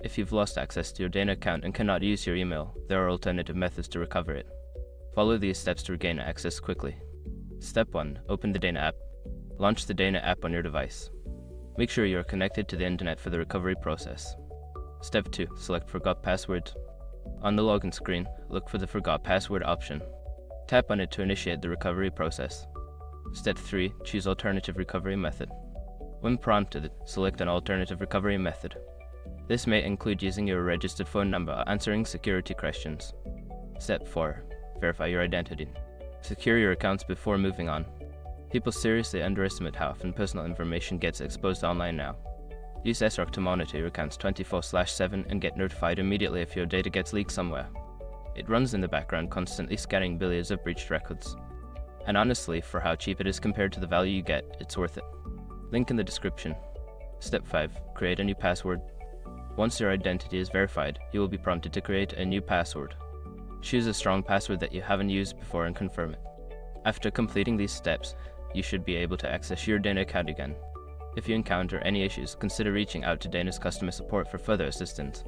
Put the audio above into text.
If you've lost access to your Dana account and cannot use your email, there are alternative methods to recover it. Follow these steps to regain access quickly. Step 1. Open the Dana app. Launch the Dana app on your device. Make sure you are connected to the internet for the recovery process. Step 2. Select Forgot Password. On the login screen, look for the Forgot Password option. Tap on it to initiate the recovery process. Step 3. Choose Alternative Recovery Method. When prompted, select an alternative recovery method. This may include using your registered phone number or answering security questions. Step 4. Verify your identity. Secure your accounts before moving on. People seriously underestimate how often personal information gets exposed online now. Use SROC to monitor your accounts 24/7 and get notified immediately if your data gets leaked somewhere. It runs in the background, constantly scanning billions of breached records. And honestly, for how cheap it is compared to the value you get, it's worth it. Link in the description. Step 5. Create a new password. Once your identity is verified, you will be prompted to create a new password. Choose a strong password that you haven't used before and confirm it. After completing these steps, you should be able to access your Dana account again. If you encounter any issues, consider reaching out to Dana's customer support for further assistance.